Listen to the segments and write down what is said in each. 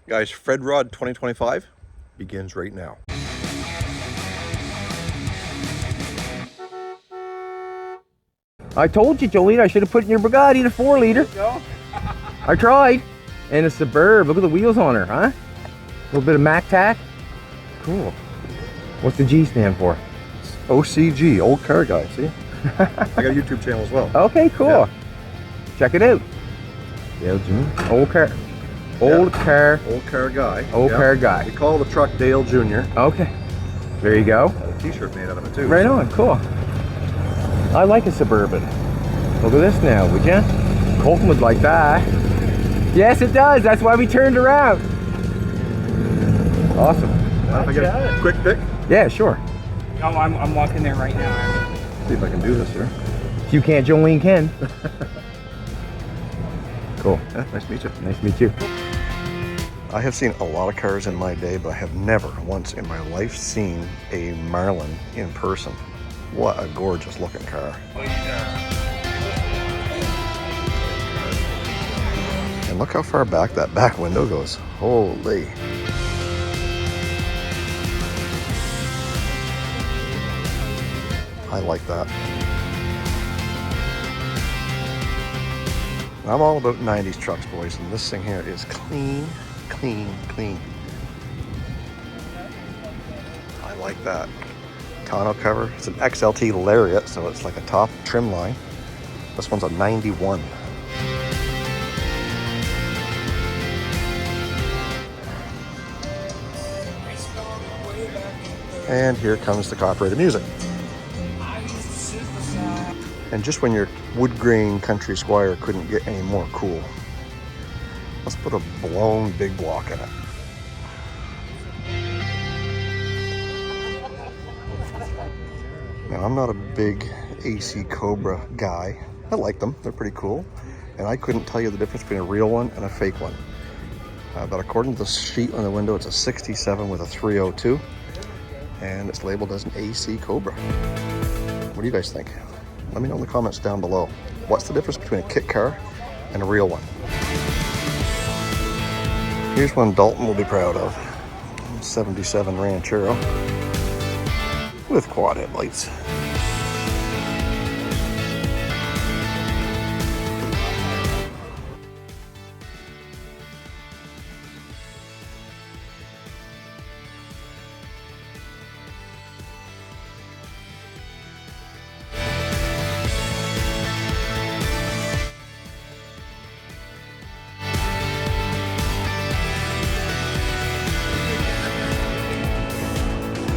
Guys, FredRod 2025 begins right now. I told you, Jolene, I should have put in your Bugatti the 4-liter. I tried. And a Suburban. Look at the wheels on her, huh? A little bit of Mac tack. Cool. What's the G stand for? OCG, Olde Carr Guy, see? I got a YouTube channel as well. Okay, cool. Yeah. Check it out. Dale Jr. Olde Carr. Olde Carr. Olde Carr Guy. Olde Carr Guy. We call the truck Dale Jr. Okay. There you go. Got a t-shirt made out of it too. Right on, cool. I like a Suburban. Look at this now, would ya? Colton would like that. Yes, it does. That's why we turned around. Awesome. If I get a quick pick? Yeah, sure. No, I'm walking there right now. See if I can do this here. If you can't, Jolene can. Cool. Yeah, nice to meet you. Nice to meet you. I have seen a lot of cars in my day, but I have never once in my life seen a Marlin in person. What a gorgeous looking car. And look how far back that back window goes. Holy. I like that. I'm all about 90s trucks, boys, and this thing here is clean, clean, clean. I like that. Tonneau cover. It's an XLT Lariat, so it's like a top trim line. This one's a 91. And here comes the copyrighted music. And just when your wood grain Country Squire couldn't get any more cool, let's put a blown big block in it. Now, I'm not a big AC Cobra guy. I like them, they're pretty cool. And I couldn't tell you the difference between a real one and a fake one. But according to the sheet on the window, it's a 67 with a 302. And it's labeled as an AC Cobra. What do you guys think? Let me know in the comments down below. What's the difference between a kit car and a real one? Here's one Dalton will be proud of. 77 Ranchero with quad headlights.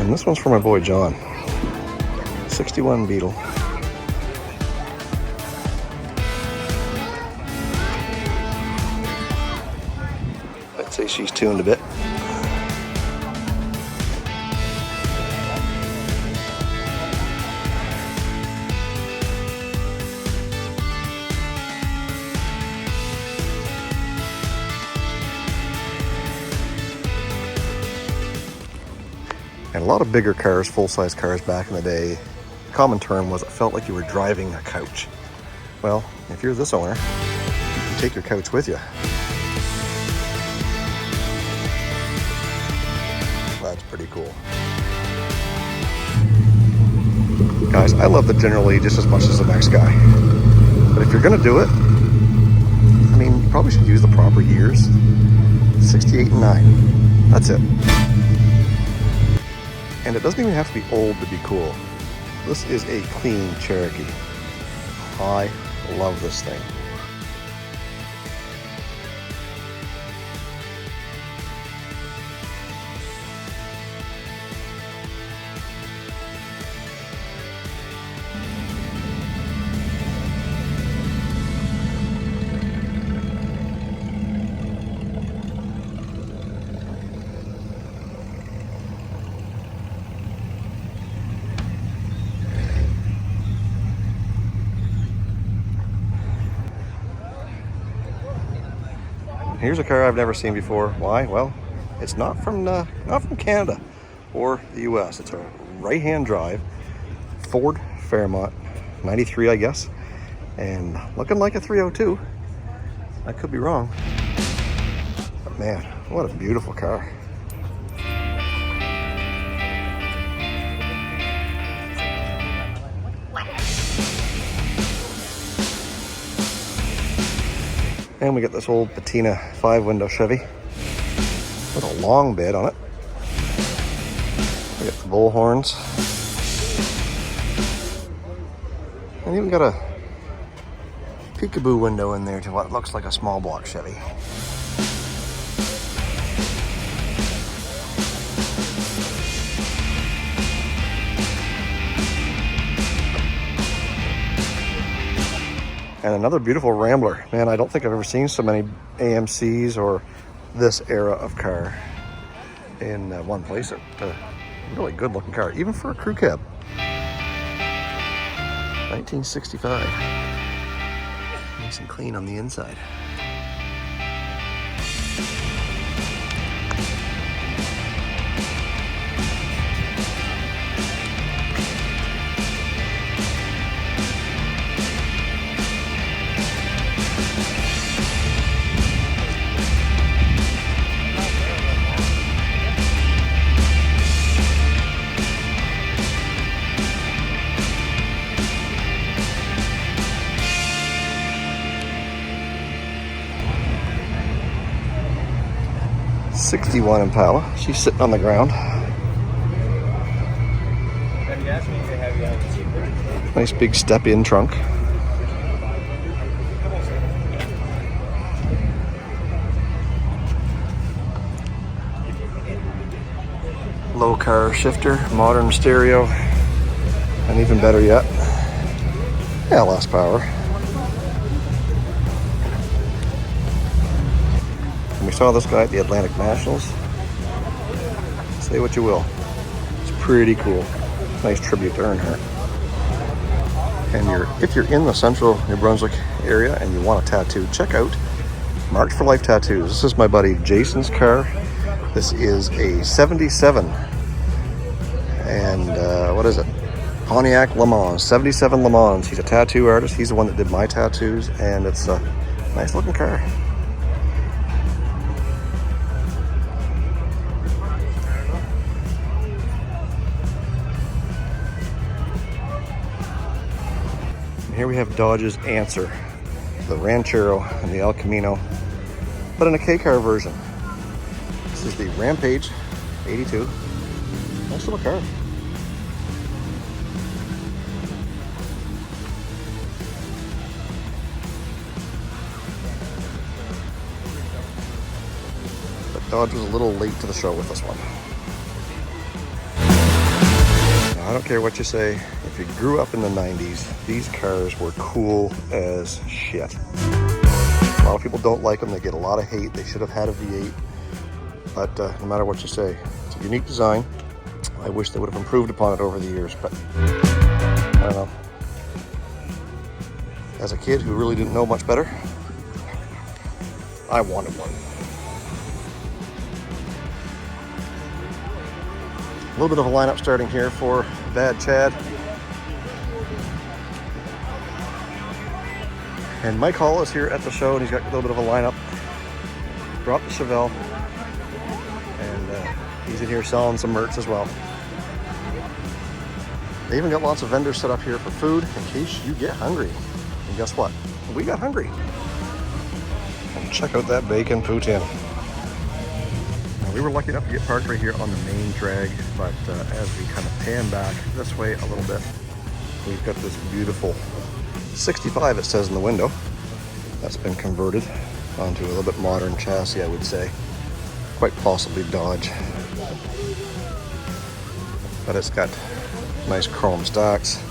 And this one's for my boy John. 61 Beetle. I'd say she's tuned a bit. And a lot of bigger cars, full-size cars back in the day, the common term was it felt like you were driving a couch. Well, if you're this owner, you can take your couch with you. That's pretty cool. Guys, I love the General Lee just as much as the next guy. But if you're gonna do it, I mean, you probably should use the proper years. 68 and 9, that's it. And it doesn't even have to be old to be cool. This is a clean Cherokee. I love this thing. Here's a car I've never seen before. Why? Well, it's not from Canada or the US. It's a right-hand drive Ford Fairmont, 93, I guess, and looking like a 302. I could be wrong, but man, What a beautiful car. And we got this old patina 5-window Chevy with a long bed on it. We got the bull horns. And even got a peekaboo window in there to what looks like a small block Chevy. And another beautiful Rambler. Man, I don't think I've ever seen so many AMCs or this era of car in one place. A really good looking car, even for a crew cab. 1965. Nice and clean on the inside. '61 Impala. She's sitting on the ground. Nice big step-in trunk. Low car shifter, modern stereo, and even better yet, LS power. We saw this guy at the Atlantic Nationals. Say what you will. It's pretty cool. Nice tribute to Earnhardt. And if you're in the central New Brunswick area and you want a tattoo, check out Marked for Life Tattoos. This is my buddy Jason's car. This is a 77. And what is it? Pontiac Le Mans, 77 Le Mans. He's a tattoo artist. He's the one that did my tattoos, and it's a nice looking car. Here we have Dodge's Answer, the Ranchero and the El Camino, but in a K-car version. This is the Rampage 82. Nice little car. But Dodge was a little late to the show with this one. I don't care what you say, if you grew up in the 90s, these cars were cool as shit. A lot of people don't like them, they get a lot of hate, they should have had a V8. But no matter what you say, it's a unique design. I wish they would have improved upon it over the years, but I don't know. As a kid who really didn't know much better, I wanted one. A little bit of a lineup starting here for Bad Chad. And Mike Hall is here at the show, and he's got a little bit of a lineup. Brought the Chevelle, and he's in here selling some merch as well. They even got lots of vendors set up here for food in case you get hungry. And guess what? We got hungry. And check out that bacon poutine. We were lucky enough to get parked right here on the main drag, but as we kind of pan back this way a little bit, we've got this beautiful 65, it says in the window. That's been converted onto a little bit modern chassis, I would say. Quite possibly Dodge. But it's got nice chrome stacks.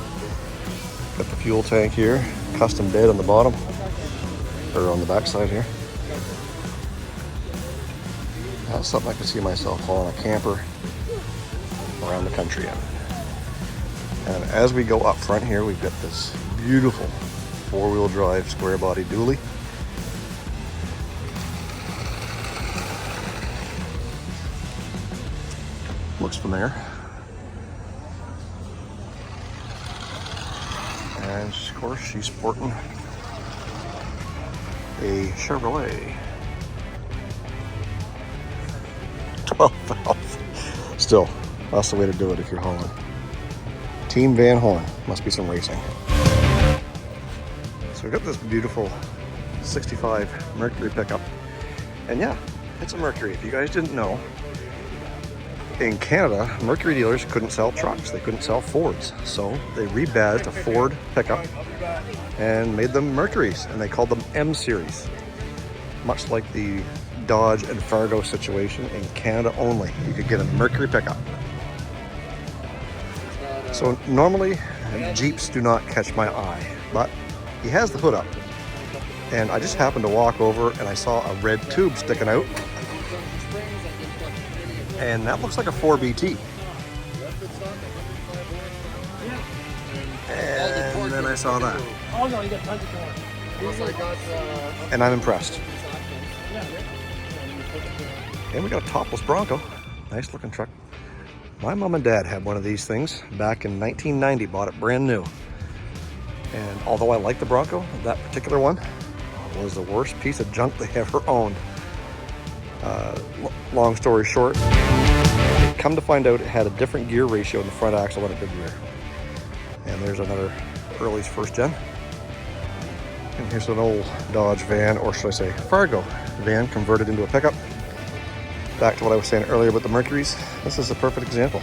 Got the fuel tank here, custom bed on the bottom, or on the back side here. That's something I could see myself hauling a camper around the country in. And as we go up front here, we've got this beautiful 4-wheel drive square body dually. Looks familiar. And of course, she's sporting a Chevrolet. 12 valve. Still, that's the way to do it if you're hauling. Team Van Horn. Must be some racing. So we've got this beautiful 65 Mercury pickup. And yeah, it's a Mercury. If you guys didn't know, in Canada, Mercury dealers couldn't sell trucks. They couldn't sell Fords. So they rebadged a Ford pickup and made them Mercuries, and they called them M Series. Much like the Dodge and Fargo situation, in Canada only, you could get a Mercury pickup. So normally, Jeeps do not catch my eye, but he has the hood up. And I just happened to walk over and I saw a red tube sticking out. And that looks like a 4BT. And then I saw that. Oh no, you got tons of corn. And I'm impressed. And we got a topless Bronco. Nice looking truck. My mom and dad had one of these things back in 1990, bought it brand new. And although I like the Bronco, that particular one was the worst piece of junk they ever owned. Long story short, come to find out it had a different gear ratio in the front axle than it did rear. And there's another early's first gen. And here's an old Dodge van, or should I say Fargo van, converted into a pickup. Back to what I was saying earlier about the Mercuries, this is a perfect example.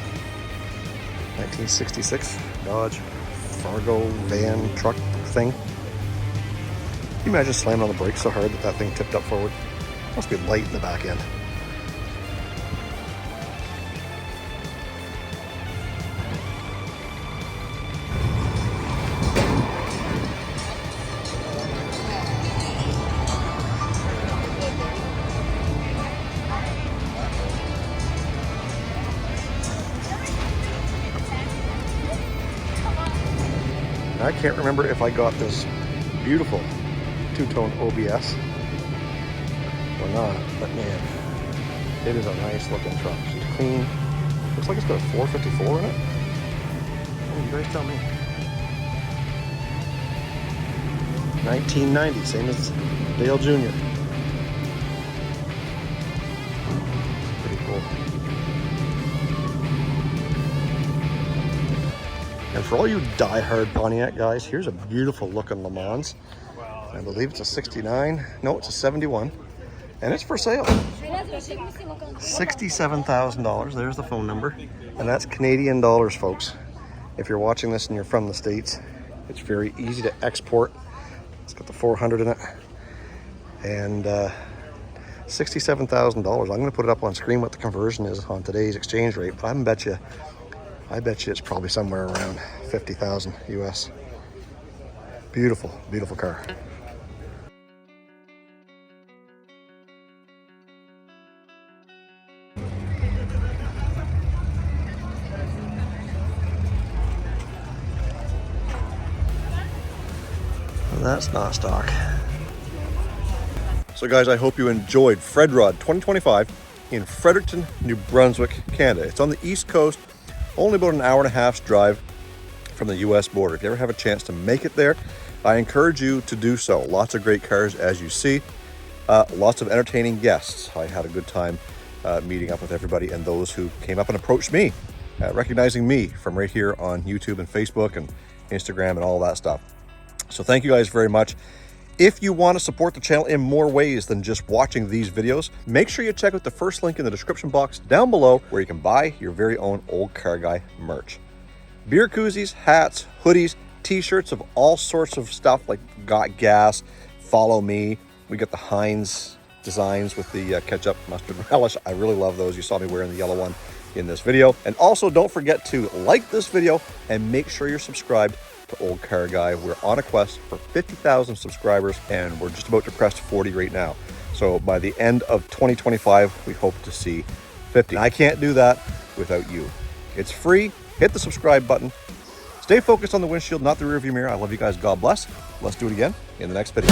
1966 Dodge Fargo van truck thing. Can you imagine slamming on the brakes so hard that that thing tipped up forward? Must be light in the back end. I can't remember if I got this beautiful two-tone OBS or not, but man, it is a nice looking truck. It's clean. Looks like it's got a 454 in it. Oh, you guys tell me. 1990, same as Dale Jr. Pretty cool. And for all you die-hard Pontiac guys, here's a beautiful looking Le Mans. I believe it's a 69. No, it's a 71. And it's for sale. $67,000. There's the phone number. And that's Canadian dollars, folks. If you're watching this and you're from the States, it's very easy to export. It's got the 400 in it. And $67,000. I'm going to put it up on screen what the conversion is on today's exchange rate. But I bet you it's probably somewhere around 50,000 US. Beautiful, beautiful car. Well, that's not stock. So guys, I hope you enjoyed FredRod 2025 in Fredericton, New Brunswick, Canada. It's on the East Coast. Only about an hour and a half's drive from the US border. If you ever have a chance to make it there, I encourage you to do so. Lots of great cars, as you see. Lots of entertaining guests. I had a good time meeting up with everybody and those who came up and approached me, recognizing me from right here on YouTube and Facebook and Instagram and all that stuff. So thank you guys very much. If you want to support the channel in more ways than just watching these videos, make sure you check out the first link in the description box down below where you can buy your very own Olde Carr Guy merch. Beer koozies, hats, hoodies, t-shirts of all sorts of stuff like Got Gas, Follow Me. We got the Heinz designs with the ketchup, mustard, relish. I really love those. You saw me wearing the yellow one in this video. And also don't forget to like this video and make sure you're subscribed to Olde Carr Guy. We're on a quest for 50,000 subscribers and we're just about to crest 40 right now. So by the end of 2025, we hope to see 50. I can't do that without you. It's free. Hit the subscribe button. Stay focused on the windshield, not the rearview mirror. I love you guys. God bless. Let's do it again in the next video.